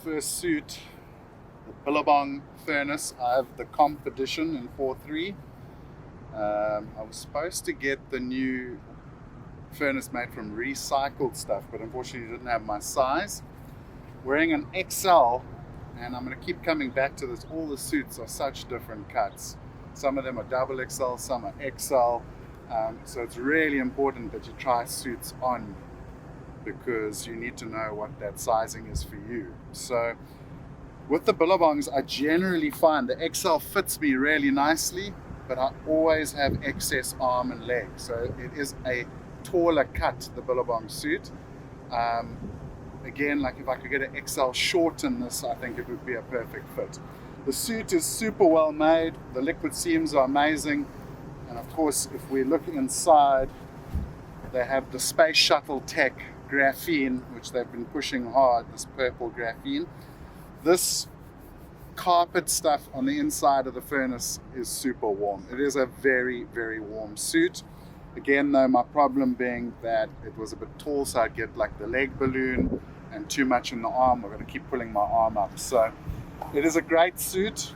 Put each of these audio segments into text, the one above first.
first suit, the Billabong Furnace. I have the comp edition in 4.3. I was supposed to get the new furnace made from recycled stuff, but unfortunately didn't have my size. Wearing an XL, and I'm going to keep coming back to this. All the suits are such different cuts. Some of them are double XL, some are XL. So it's really important that you try suits on, because you need to know what that sizing is for you. So with the Billabongs, I generally find the XL fits me really nicely, but I always have excess arm and leg. So it is a taller cut, the Billabong suit. Again, like if I could get an XL short in this, I think it would be a perfect fit. The suit is super well made. The liquid seams are amazing. And of course, if we look inside, they have the Space Shuttle Tech graphene, which they've been pushing hard, this purple graphene. This carpet stuff on the inside of the furnace is super warm. It is a very, very warm suit. Again, though, my problem being that it was a bit tall, so I'd get like the leg balloon and too much in the arm. We're going to keep pulling my arm up. So it is a great suit.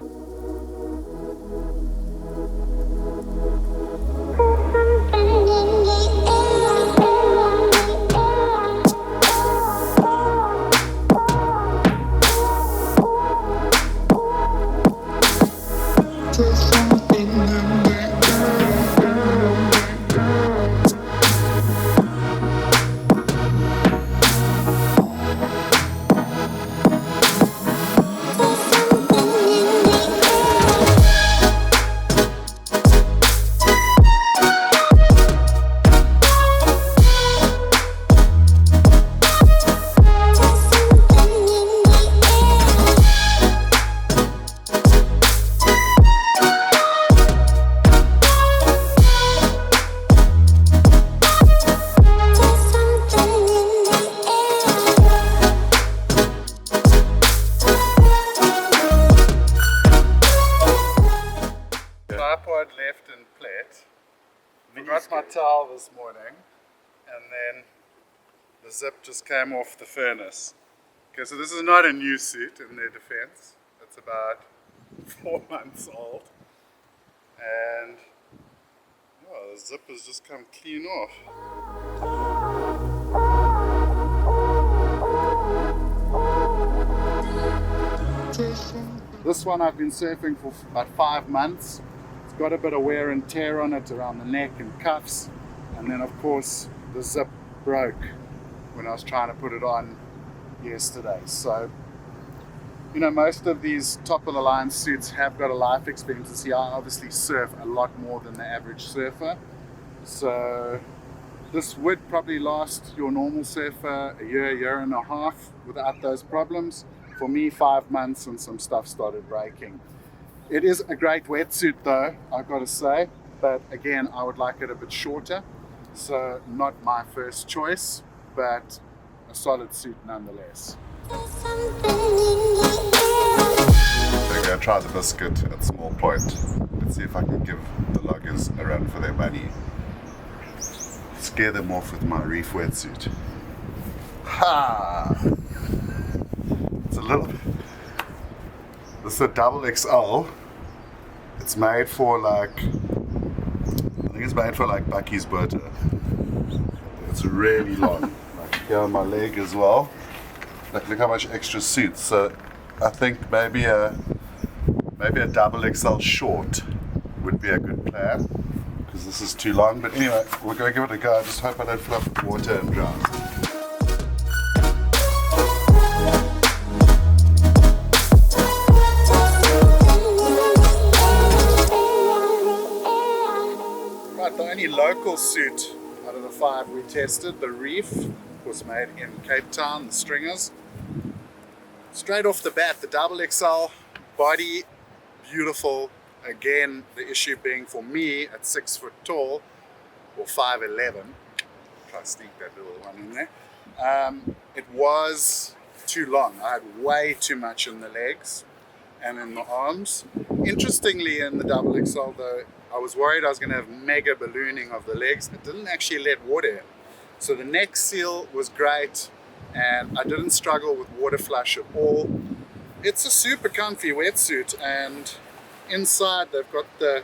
Tripod left in plate. Forgot my towel this morning, and then the zip just came off the furnace. Okay, so this is not a new suit in their defense. It's about 4 months old, and oh, the zip has just come clean off. This one I've been surfing for about 5 months. It's got a bit of wear and tear on it around the neck and cuffs, and then of course the zip broke when I was trying to put it on yesterday. So, you know, most of these top of the line suits have got a life expectancy. I obviously surf a lot more than the average surfer, so this would probably last your normal surfer a year and a half without those problems. For me, 5 months and some stuff started breaking. It is a great wetsuit though, I've got to say, but again, I would like it a bit shorter. So not my first choice, but a solid suit nonetheless. We're going to try the biscuit at Small Point. Let's see if I can give the loggers a run for their money. Scare them off with my Reef wetsuit. Ha! It's a little bit. This is a double XL. It's made for like, I think it's made for like Bucky's butter. It's really long. Like here on my leg as well. Like look how much extra suits. So I think maybe a double XL short would be a good plan, because this is too long. But anyway, we're going to give it a go. I just hope I don't fill up with water and drown. The only local suit out of the 5 we tested, the Reef, was made in Cape Town, the stringers. Straight off the bat, the double XL body, beautiful. Again, the issue being for me at 6 foot tall, or 5'11", try to sneak that little one in there. It was too long. I had way too much in the legs and in the arms. Interestingly, in the double XL though, I was worried I was going to have mega ballooning of the legs. It didn't actually let water in. So the neck seal was great. and I didn't struggle with water flush at all. It's a super comfy wetsuit, and inside they've got the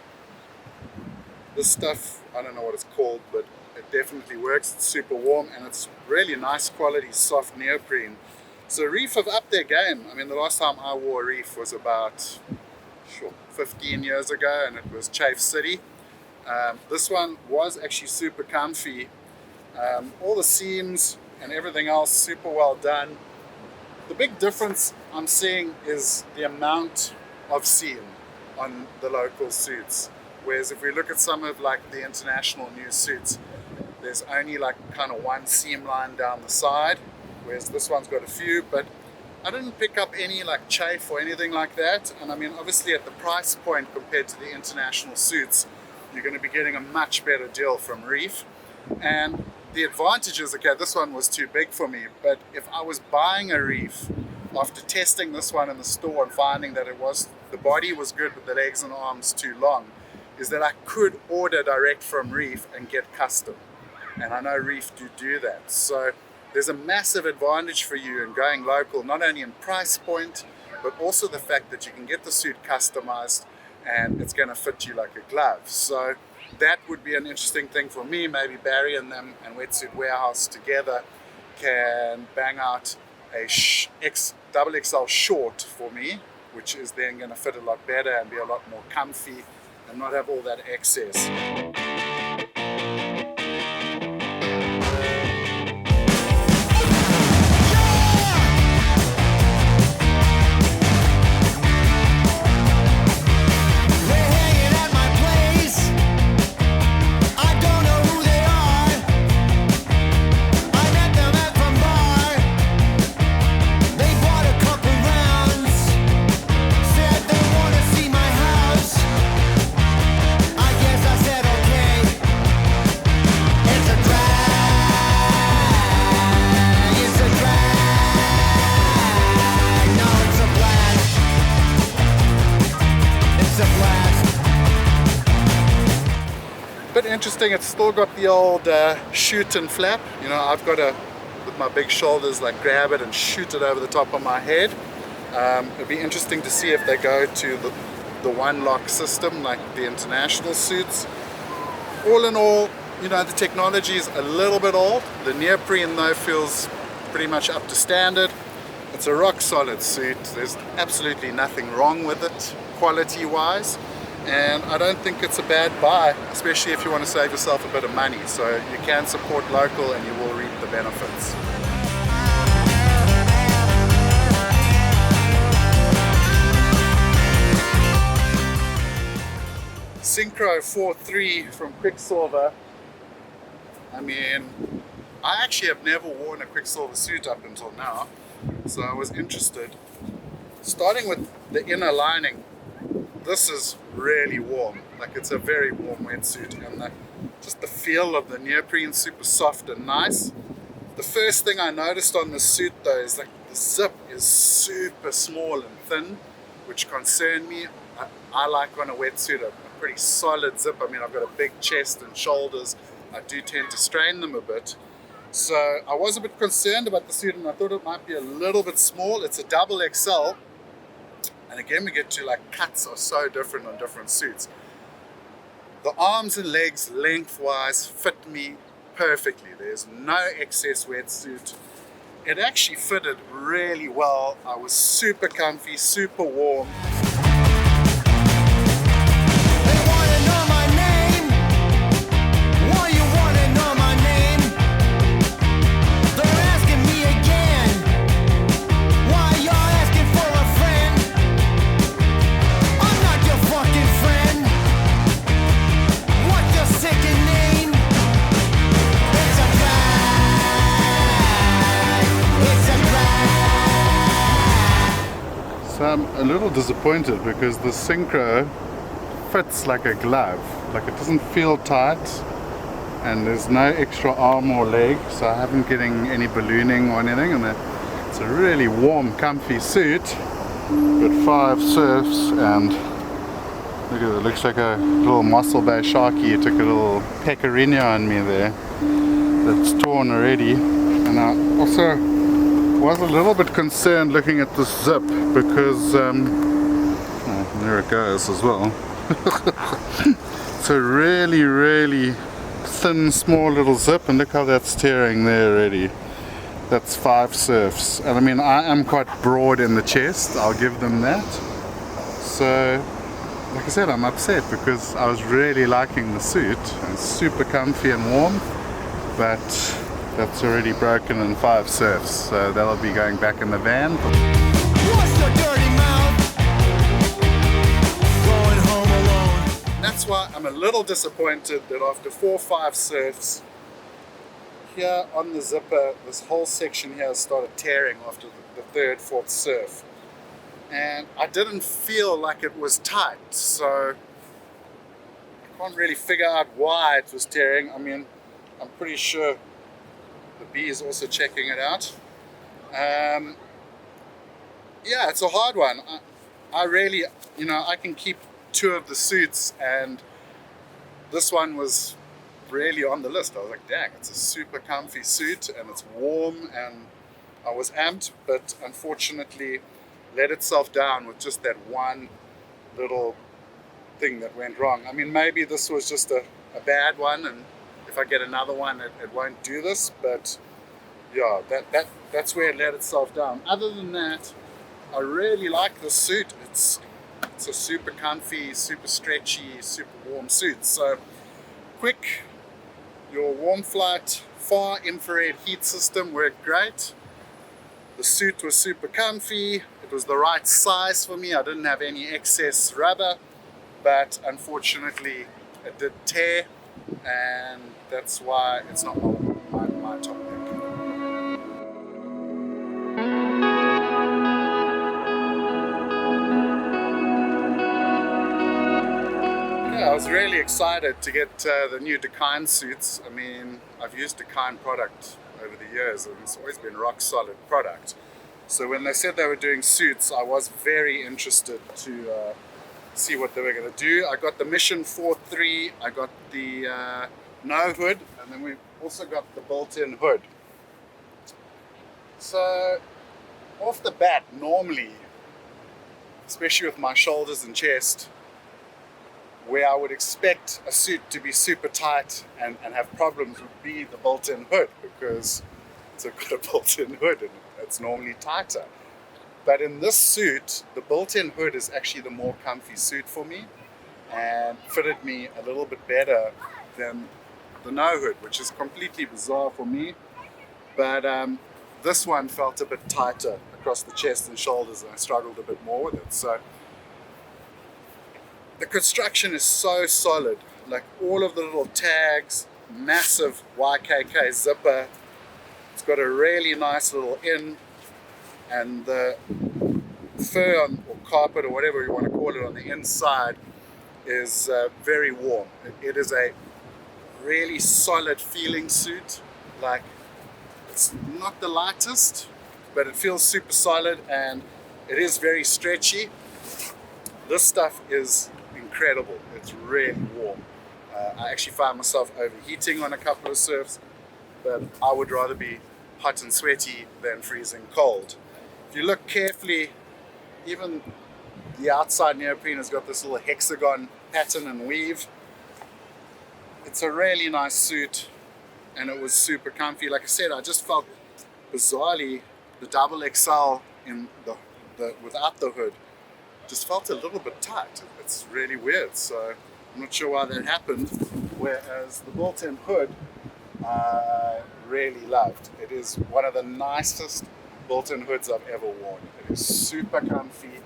stuff, I don't know what it's called, but it definitely works. It's super warm, and it's really nice quality soft neoprene. So Reef have upped their game. I mean, the last time I wore a Reef was about 15 years ago, and it was Chafe City. This one was actually super comfy. All the seams and everything else super well done. The big difference I'm seeing is the amount of seam on the local suits. Whereas if we look at some of like the international new suits, there's only like kind of one seam line down the side, whereas this one's got a few. But I didn't pick up any like chafe or anything like that. And I mean, obviously at the price point compared to the international suits, you're going to be getting a much better deal from Reef. And the advantage is, okay, this one was too big for me, but if I was buying a Reef after testing this one in the store and finding that the body was good but the legs and arms too long, is that I could order direct from Reef and get custom. And I know Reef do that. So there's a massive advantage for you in going local, not only in price point, but also the fact that you can get the suit customized and it's going to fit you like a glove. So that would be an interesting thing for me. Maybe Barry and them and Wetsuit Warehouse together can bang out a double XL short for me, which is then going to fit a lot better and be a lot more comfy and not have all that excess. Interesting, it's still got the old shoot and flap. You know, I've got to, with my big shoulders, like grab it and shoot it over the top of my head. It'd be interesting to see if they go to the one lock system like the international suits. All in all, you know, the technology is a little bit old. The neoprene though feels pretty much up to standard. It's a rock solid suit. There's absolutely nothing wrong with it quality wise. And I don't think it's a bad buy, especially if you want to save yourself a bit of money. So you can support local and you will reap the benefits. Syncro 4.3 from Quiksilver. I mean, I actually have never worn a Quiksilver suit up until now, so I was interested. Starting with the inner lining, this is really warm. Like, it's a very warm wetsuit, and just the feel of the neoprene, super soft and nice. The first thing I noticed on this suit though is like the zip is super small and thin, which concerned me. I like on a wetsuit a pretty solid zip. I mean, I've got a big chest and shoulders. I do tend to strain them a bit. So I was a bit concerned about the suit, and I thought it might be a little bit small. It's a double XL. And again, we get to like cuts are so different on different suits. The arms and legs lengthwise fit me perfectly. There's no excess wetsuit. It actually fitted really well. I was super comfy, super warm. So I'm a little disappointed because the Syncro fits like a glove. Like, it doesn't feel tight, and there's no extra arm or leg, so I haven't getting any ballooning or anything. And it's a really warm, comfy suit. Got 5 surfs, and look at it, looks like a little Mossel Bay sharky. Took a little pecorino on me there. That's torn already. And I also was a little bit concerned looking at this zip because oh, there it goes as well. It's a really thin, small little zip, and look how that's tearing there already. That's 5 surfs, and I mean I am quite broad in the chest, I'll give them that. So like I said, I'm upset because I was really liking the suit. It's super comfy and warm, but that's already broken in 5 surfs, so that'll be going back in the van. What's your dirty mouth? Going home alone. That's why I'm a little disappointed that after 4 or 5 surfs, here on the zipper, this whole section here started tearing after the 3rd, 4th surf. And I didn't feel like it was tight, so I can't really figure out why it was tearing. I mean, I'm pretty sure the bee is also checking it out. Yeah, it's a hard one. I really, you know, I can keep 2 of the suits, and this one was really on the list. I was like, dang, it's a super comfy suit and it's warm, and I was amped, but unfortunately let itself down with just that one little thing that went wrong. I mean, maybe this was just a bad one, and if I get another one it won't do this, but yeah, that's where it let itself down. Other than that, I really like this suit. It's a super comfy, super stretchy, super warm suit. So quick, your warm flight far infrared heat system worked great. The suit was super comfy. It was the right size for me. I didn't have any excess rubber, but unfortunately it did tear, and that's why it's not my top pick. Yeah, I was really excited to get the new DaKine suits. I mean, I've used DaKine product over the years, and it's always been rock solid product. So when they said they were doing suits, I was very interested to see what they were going to do. I got the Mission 4.3, I got the no hood, and then we also got the built-in hood. So off the bat, normally, especially with my shoulders and chest, where I would expect a suit to be super tight and have problems would be the built-in hood, because it's got a built-in hood and it's normally tighter. But in this suit, the built-in hood is actually the more comfy suit for me and fitted me a little bit better than the no hood, which is completely bizarre for me. But this one felt a bit tighter across the chest and shoulders, and I struggled a bit more with it. So the construction is so solid, like all of the little tags, massive YKK zipper. It's got a really nice little in, and the fur or carpet or whatever you want to call it on the inside is very warm. It is a really solid feeling suit. Like, it's not the lightest, but it feels super solid, and it is very stretchy. This stuff is incredible. It's really warm. I actually found myself overheating on a couple of surfs, but I would rather be hot and sweaty than freezing cold. If you look carefully, even the outside neoprene has got this little hexagon pattern and weave. It's a really nice suit, and it was super comfy. Like I said, I just felt bizarrely the double XL in the without the hood just felt a little bit tight. It's really weird, so I'm not sure why that happened. Whereas the built-in hood, I really loved. It is one of the nicest built-in hoods I've ever worn. It is super comfy.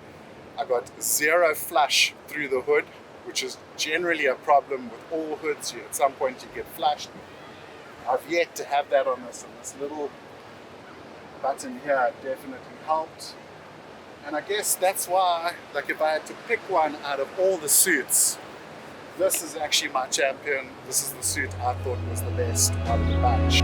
I got zero flush through the hood, which is generally a problem with all hoods. At some point you get flushed. I've yet to have that on this, and this little button here definitely helped. And I guess that's why, like, if I had to pick one out of all the suits, this is actually my champion. This is the suit I thought was the best out of the bunch.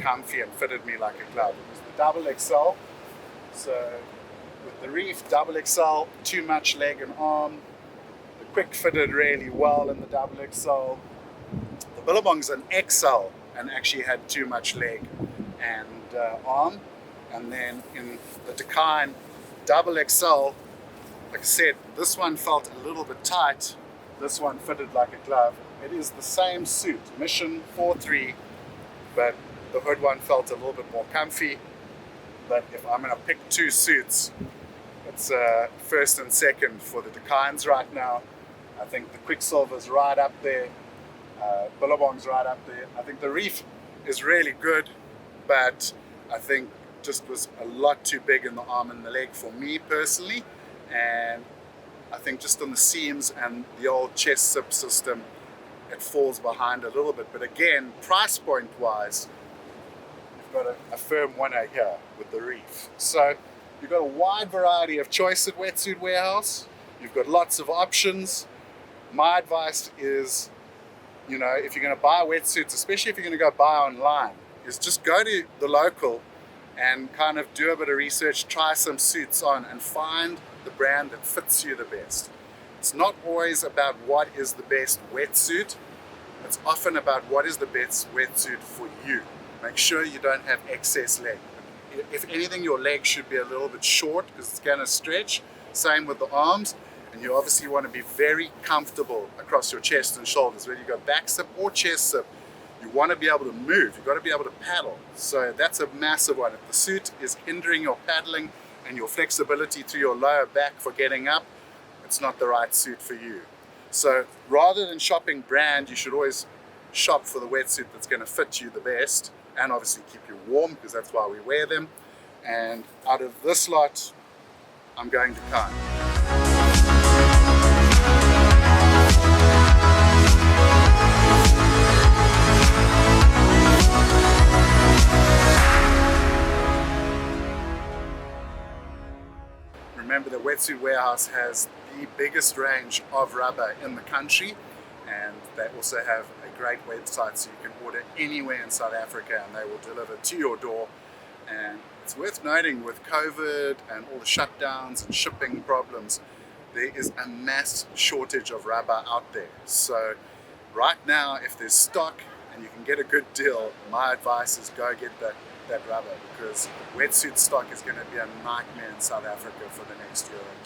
comfy and fitted me like a glove. It was the double XL. So with the Reef double XL, too much leg and arm. The Quick fitted really well in the double XL. The Billabong's an XL and actually had too much leg and arm. And then in the DaKine double XL, like I said, this one felt a little bit tight. This one fitted like a glove. It is the same suit, Mission 4.3, but the hood one felt a little bit more comfy. But if I'm going to pick two suits, it's first and second for the DaKines right now. I think the Quiksilver's right up there. Billabong's right up there. I think the Reef is really good, but I think just was a lot too big in the arm and the leg for me personally. And I think just on the seams and the old chest zip system, it falls behind a little bit. But again, price point wise, you've got a firm winner here with the Reef. So you've got a wide variety of choice at Wetsuit Warehouse. You've got lots of options. My advice is, you know, if you're going to buy wetsuits, especially if you're going to go buy online, is just go to the local and kind of do a bit of research, try some suits on and find the brand that fits you the best. It's not always about what is the best wetsuit. It's often about what is the best wetsuit for you. Make sure you don't have excess leg. If anything, your leg should be a little bit short because it's going to stretch. Same with the arms. And you obviously want to be very comfortable across your chest and shoulders, whether you go back zip or chest zip. You want to be able to move. You've got to be able to paddle. So that's a massive one. If the suit is hindering your paddling and your flexibility through your lower back for getting up, it's not the right suit for you. So rather than shopping brand, you should always shop for the wetsuit that's going to fit you the best and obviously keep you warm, because that's why we wear them. And out of this lot, I'm going DaKine. Remember that Wetsuit Warehouse has the biggest range of rubber in the country, and they also have a great website so you can order anywhere in South Africa and they will deliver to your door. And it's worth noting, with COVID and all the shutdowns and shipping problems, there is a mass shortage of rubber out there. So right now, if there's stock and you can get a good deal, my advice is go get that rubber, because wetsuit stock is going to be a nightmare in South Africa for the next year or two.